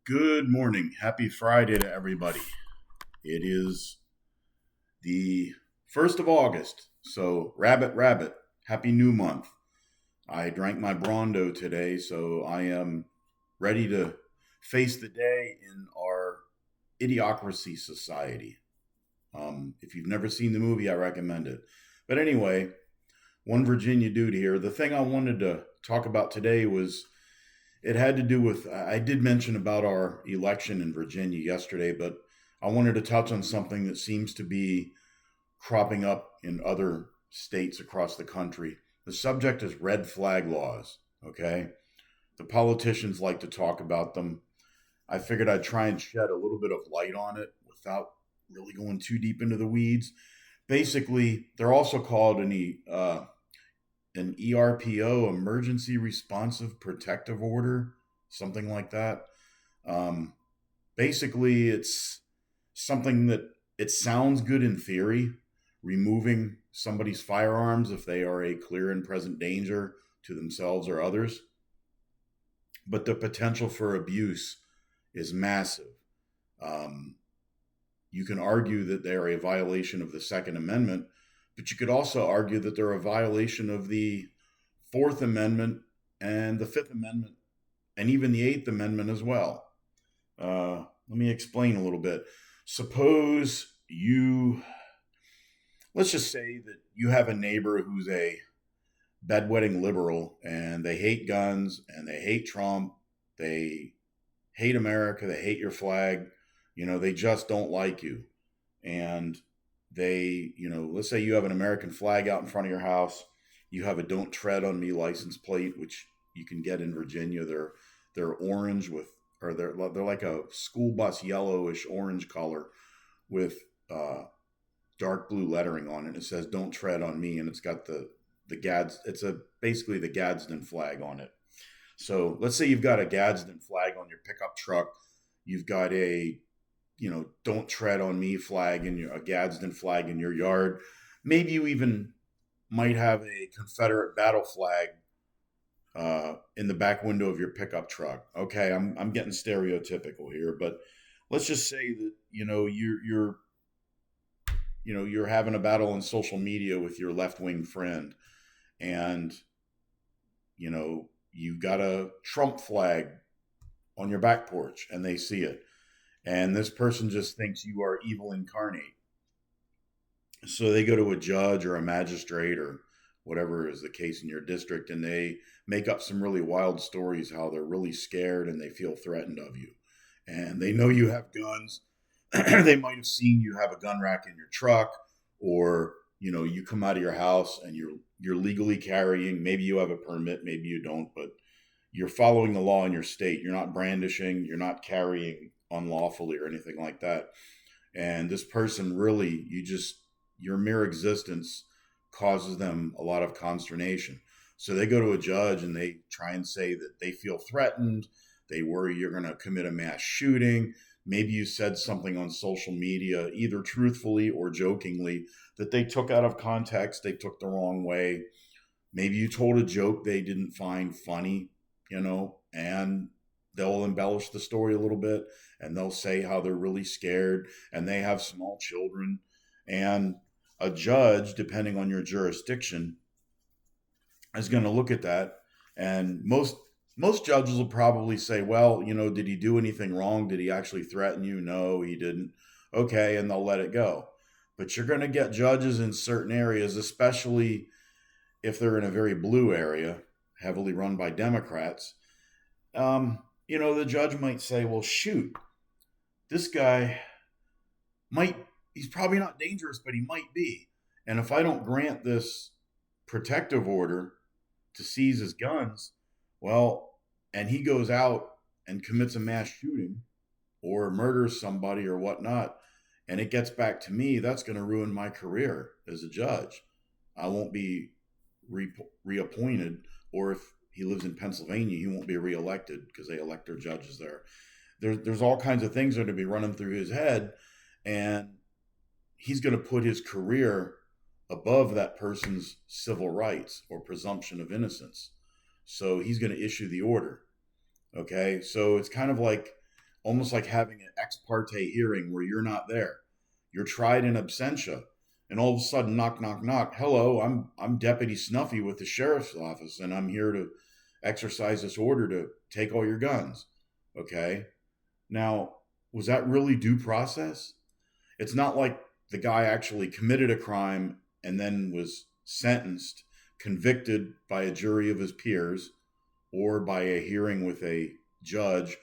Good morning. Happy Friday to everybody. It is the 1st of August. So, rabbit, happy new month. I drank my Brondo today, so I am ready to face the day in our idiocracy society. If you've never seen the movie, I recommend it. But anyway, one Virginia dude here. The thing I wanted to talk about today was it had to do with, I did mention about our election in Virginia yesterday, but I wanted to touch on something that seems to be cropping up in other states across the country. The subject is red flag laws, okay? The politicians like to talk about them. I figured I'd try and shed a little bit of light on it without really going too deep into the weeds. Basically, they're also called an ERPO, Emergency Responsive Protective Order, something like that. Um, Basically, it's something that it sounds good in theory, removing somebody's firearms if they are a clear and present danger to themselves or others. But the potential for abuse is massive. Um, you can argue that they are a violation of the Second Amendment, but you could also argue that they're a violation of the Fourth Amendment and the Fifth Amendment and even the Eighth Amendment as well. Let me explain a little bit. Suppose let's just say that you have a neighbor who's a bedwetting liberal and they hate guns and they hate Trump, they hate America, they hate your flag, they just don't like you. And let's say you have an American flag out in front of your house. You have a "Don't Tread on Me" license plate, which you can get in Virginia. They're orange or they're like a school bus yellowish orange color with dark blue lettering on it. It says "Don't Tread on Me," and it's got the Gads. It's basically the Gadsden flag on it. So let's say you've got a Gadsden flag on your pickup truck. You've got a "Don't Tread on Me" flag a Gadsden flag in your yard. Maybe you even might have a Confederate battle flag in the back window of your pickup truck. Okay, I'm getting stereotypical here, but let's just say that you're having a battle on social media with your left wing friend, and you've got a Trump flag on your back porch, and they see it. And this person just thinks you are evil incarnate. So they go to a judge or a magistrate or whatever is the case in your district, and they make up some really wild stories how they're really scared and they feel threatened of you. And they know you have guns. They might have seen you have a gun rack in your truck, or you come out of your house and you're legally carrying. Maybe you have a permit, maybe you don't, but you're following the law in your state. You're not brandishing, you're not carrying unlawfully or anything like that. And this person really, your mere existence causes them a lot of consternation. So they go to a judge and they try and say that they feel threatened. They worry you're going to commit a mass shooting. Maybe you said something on social media, either truthfully or jokingly, that they took out of context, they took the wrong way. Maybe you told a joke they didn't find funny, and they'll embellish the story a little bit, and they'll say how they're really scared and they have small children. And a judge, depending on your jurisdiction, is going to look at that. And most judges will probably say, well, did he do anything wrong? Did he actually threaten you? No, he didn't. Okay, and they'll let it go. But you're going to get judges in certain areas, especially if they're in a very blue area, heavily run by Democrats. The judge might say, well, shoot, this guy he's probably not dangerous, but he might be. And if I don't grant this protective order to seize his guns, well, and he goes out and commits a mass shooting or murders somebody or whatnot, and it gets back to me, that's going to ruin my career as a judge. I won't be reappointed, or if he lives in Pennsylvania, he won't be reelected because they elect their judges there. There's all kinds of things that are going to be running through his head, and he's going to put his career above that person's civil rights or presumption of innocence. So he's going to issue the order. Okay, so it's kind of like almost like having an ex parte hearing where you're not there. You're tried in absentia, and all of a sudden, knock, knock, knock. Hello, I'm Deputy Snuffy with the sheriff's office, and I'm here to exercise this order to take all your guns. Okay. Now, was that really due process? It's not like the guy actually committed a crime and then was sentenced, convicted by a jury of his peers, or by a hearing with a judge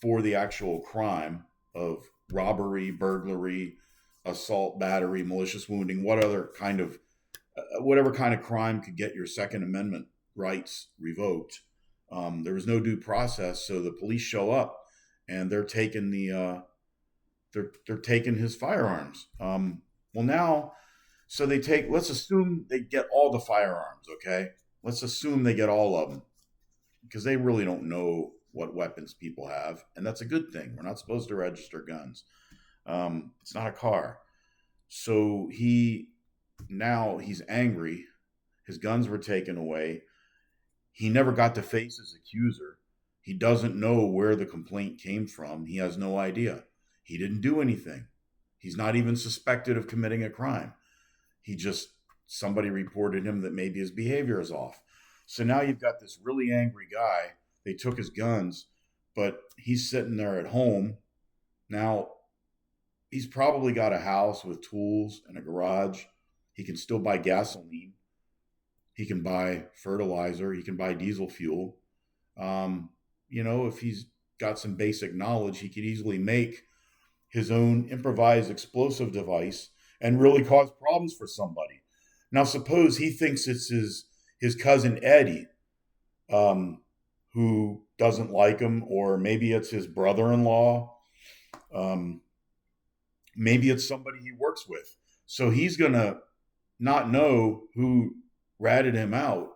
for the actual crime of robbery, burglary, assault, battery, malicious wounding, whatever kind of crime could get your Second Amendment rights revoked. There was no due process, so the police show up and they're taking they're taking his firearms. Well, now, so they take. Let's assume they get all the firearms. Okay, let's assume they get all of them because they really don't know what weapons people have, and that's a good thing. We're not supposed to register guns. It's not a car. So he's angry. His guns were taken away. He never got to face his accuser. He doesn't know where the complaint came from. He has no idea. He didn't do anything. He's not even suspected of committing a crime. Somebody reported him that maybe his behavior is off. So now you've got this really angry guy. They took his guns, but he's sitting there at home. Now, he's probably got a house with tools and a garage. He can still buy gasoline. He can buy fertilizer. He can buy diesel fuel. If he's got some basic knowledge, he could easily make his own improvised explosive device and really cause problems for somebody. Now, suppose he thinks it's his cousin Eddie, who doesn't like him, or maybe it's his brother-in-law. Maybe it's somebody he works with. So he's going to not know who ratted him out,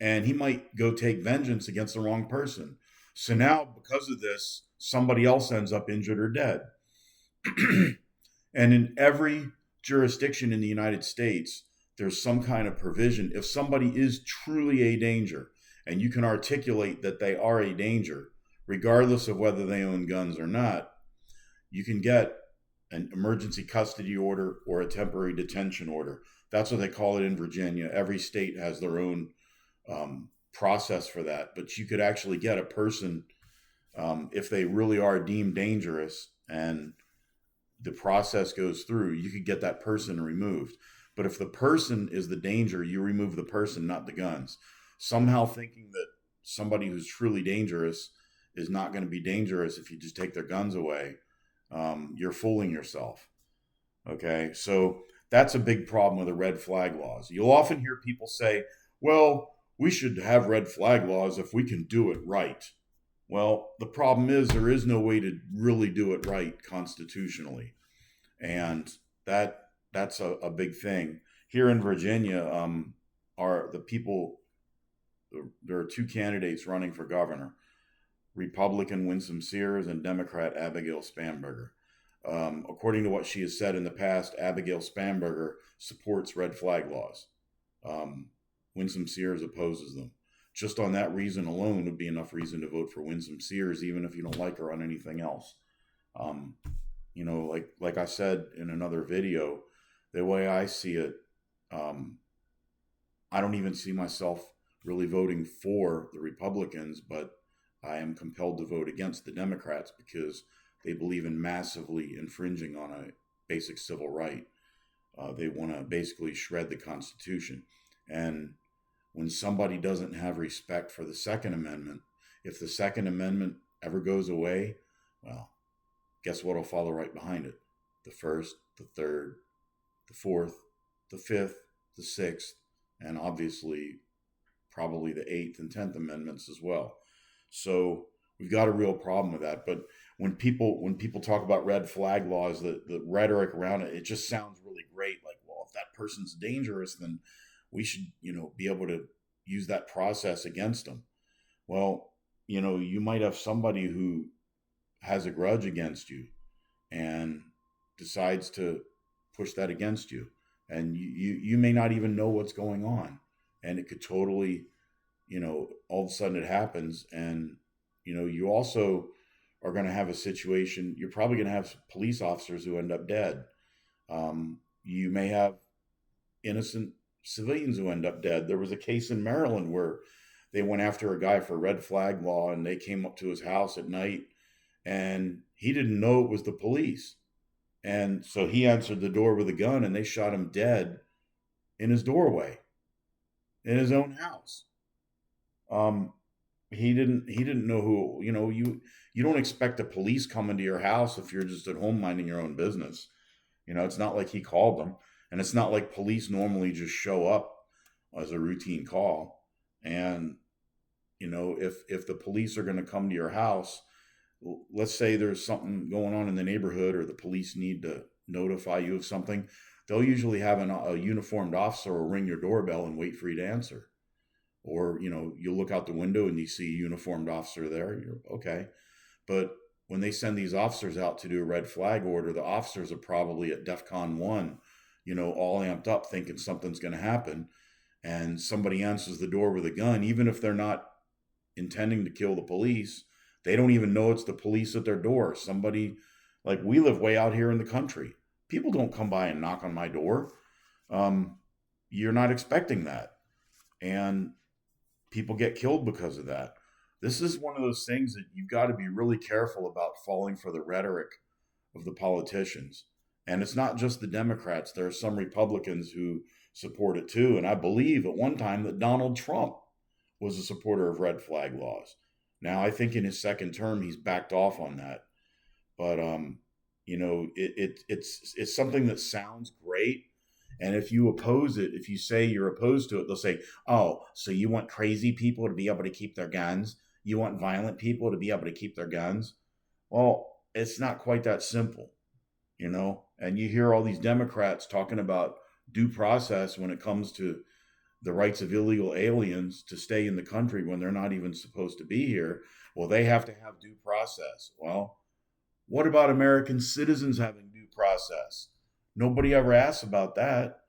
and he might go take vengeance against the wrong person. So now, because of this, somebody else ends up injured or dead. And in every jurisdiction in the United States, there's some kind of provision. If somebody is truly a danger, and you can articulate that they are a danger, regardless of whether they own guns or not, you can get an emergency custody order or a temporary detention order. That's what they call it in Virginia. Every state has their own process for that. But you could actually get a person, if they really are deemed dangerous and the process goes through, you could get that person removed. But if the person is the danger, you remove the person, not the guns. Somehow thinking that somebody who's truly dangerous is not going to be dangerous if you just take their guns away, you're fooling yourself. Okay, so that's a big problem with the red flag laws. You'll often hear people say, well, we should have red flag laws if we can do it right. Well, the problem is there is no way to really do it right constitutionally. And that's a big thing. Here in Virginia, there are two candidates running for governor, Republican Winsome Sears and Democrat Abigail Spanberger. According to what she has said in the past, Abigail Spanberger supports red flag laws. Winsome Sears opposes them. Just on that reason alone would be enough reason to vote for Winsome Sears, even if you don't like her on anything else. Like I said in another video, the way I see it, I don't even see myself really voting for the Republicans, but I am compelled to vote against the Democrats because they believe in massively infringing on a basic civil right. They want to basically shred the Constitution. And when somebody doesn't have respect for the Second Amendment, if the Second Amendment ever goes away, well, guess what will follow right behind it? The First, the Third, the Fourth, the Fifth, the Sixth, and obviously probably the Eighth and 10th Amendments as well. So we've got a real problem with that. But when people talk about red flag laws, the rhetoric around it, it just sounds really great. Like, well, if that person's dangerous, then we should, be able to use that process against them. Well, you might have somebody who has a grudge against you and decides to push that against you. And you may not even know what's going on. And it could totally, all of a sudden it happens. And, you also are going to have a situation. You're probably going to have police officers who end up dead. You may have innocent civilians who end up dead. There was a case in Maryland where they went after a guy for red flag law, and they came up to his house at night, and he didn't know it was the police. And so he answered the door with a gun, and they shot him dead in his doorway in his own house. Um, he didn't know who, you don't expect the police coming to your house if you're just at home minding your own business. It's not like he called them, and it's not like police normally just show up as a routine call. And if the police are going to come to your house, let's say there's something going on in the neighborhood, or the police need to notify you of something, they'll usually have a uniformed officer will ring your doorbell and wait for you to answer. Or you look out the window and you see a uniformed officer there, you're okay. But when they send these officers out to do a red flag order, the officers are probably at DEFCON 1, all amped up thinking something's going to happen, and somebody answers the door with a gun. Even if they're not intending to kill the police, they don't even know it's the police at their door. Somebody, like, we live way out here in the country. People don't come by and knock on my door. You're not expecting that. And people get killed because of that. This is one of those things that you've got to be really careful about falling for the rhetoric of the politicians. And it's not just the Democrats. There are some Republicans who support it too. And I believe at one time that Donald Trump was a supporter of red flag laws. Now, I think in his second term, he's backed off on that. But, it's something that sounds great. And if you oppose it, if you say you're opposed to it, they'll say, oh, so you want crazy people to be able to keep their guns? You want violent people to be able to keep their guns? Well, it's not quite that simple, And you hear all these Democrats talking about due process when it comes to the rights of illegal aliens to stay in the country when they're not even supposed to be here. Well, they have to have due process. Well, what about American citizens having due process? Nobody ever asks about that.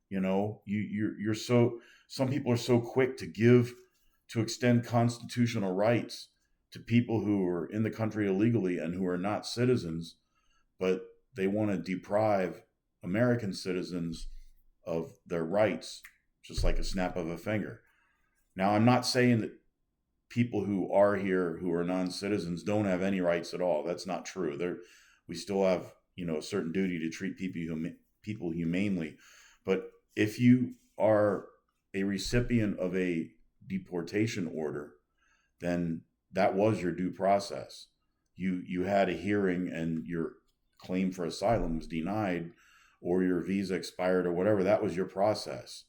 You're so, some people are so quick to extend constitutional rights to people who are in the country illegally and who are not citizens, but they want to deprive American citizens of their rights, just like a snap of a finger. Now, I'm not saying that people who are here who are non-citizens don't have any rights at all. That's not true. We still have, a certain duty to treat people humanely. But if you are a recipient of a deportation order, then that was your due process. You had a hearing and your claim for asylum was denied, or your visa expired, or whatever. That was your process.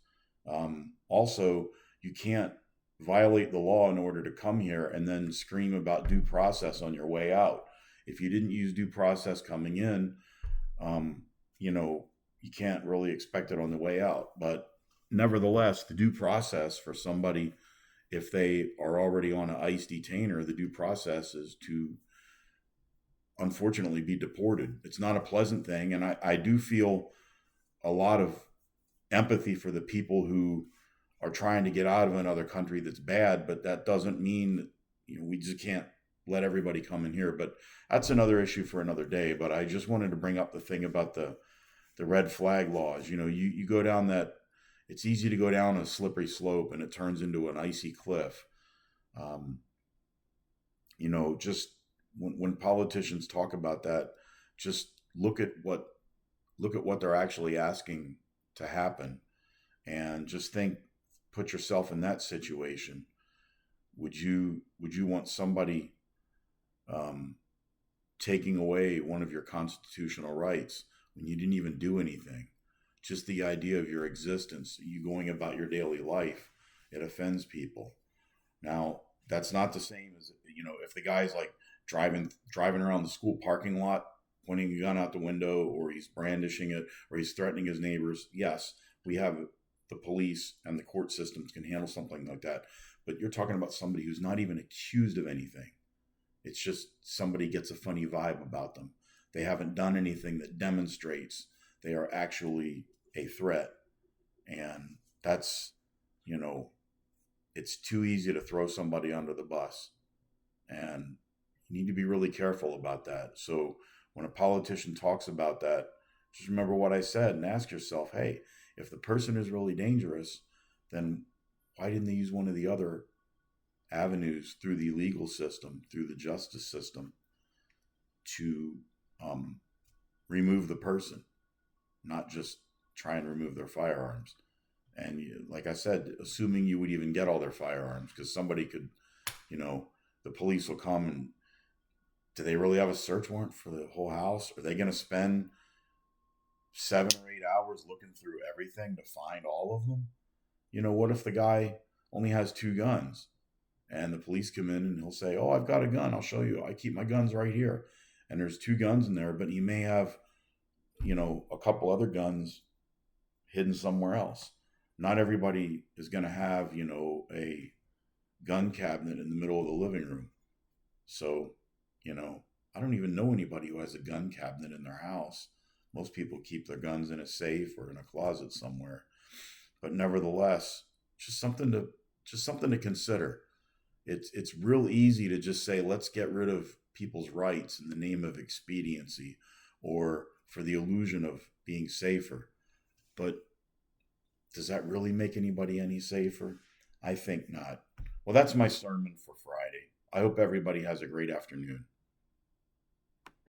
Also, you can't violate the law in order to come here and then scream about due process on your way out. If you didn't use due process coming in, you can't really expect it on the way out. But nevertheless, the due process for somebody, if they are already on an ICE detainer, the due process is to unfortunately be deported. It's not a pleasant thing. And I do feel a lot of empathy for the people who are trying to get out of another country that's bad, but that doesn't mean that, we just can't let everybody come in here. But that's another issue for another day. But I just wanted to bring up the thing about the red flag laws. You go down that, it's easy to go down a slippery slope and it turns into an icy cliff. Just when politicians talk about that, just look at what they're actually asking to happen, and just put yourself in that situation. Would you want somebody taking away one of your constitutional rights when you didn't even do anything? Just the idea of your existence, you going about your daily life, it offends people. Now, that's not the same as, if the guy's like driving around the school parking lot, pointing a gun out the window, or he's brandishing it, or he's threatening his neighbors. Yes, we have the police and the court systems can handle something like that. But you're talking about somebody who's not even accused of anything. It's just somebody gets a funny vibe about them. They haven't done anything that demonstrates they are actually a threat. And that's, it's too easy to throw somebody under the bus. And, You need to be really careful about that. So when a politician talks about that, just remember what I said and ask yourself, hey, if the person is really dangerous, then why didn't they use one of the other avenues through the legal system, through the justice system, to um, remove the person, not just try and remove their firearms? And like I said, assuming you would even get all their firearms, because somebody could, you know, the police will come and do they really have a search warrant for the whole house? Are they going to spend 7 or 8 hours looking through everything to find all of them? What if the guy only has two guns and the police come in and he'll say, "Oh, I've got a gun. I'll show you. I keep my guns right here." And there's two guns in there, but he may have, a couple other guns hidden somewhere else. Not everybody is going to have, a gun cabinet in the middle of the living room. So, you know, I don't even know anybody who has a gun cabinet in their house. Most people keep their guns in a safe or in a closet somewhere. But nevertheless, just something to consider. It's real easy to just say, let's get rid of people's rights in the name of expediency or for the illusion of being safer. But does that really make anybody any safer? I think not. Well, that's my sermon for Friday. I hope everybody has a great afternoon.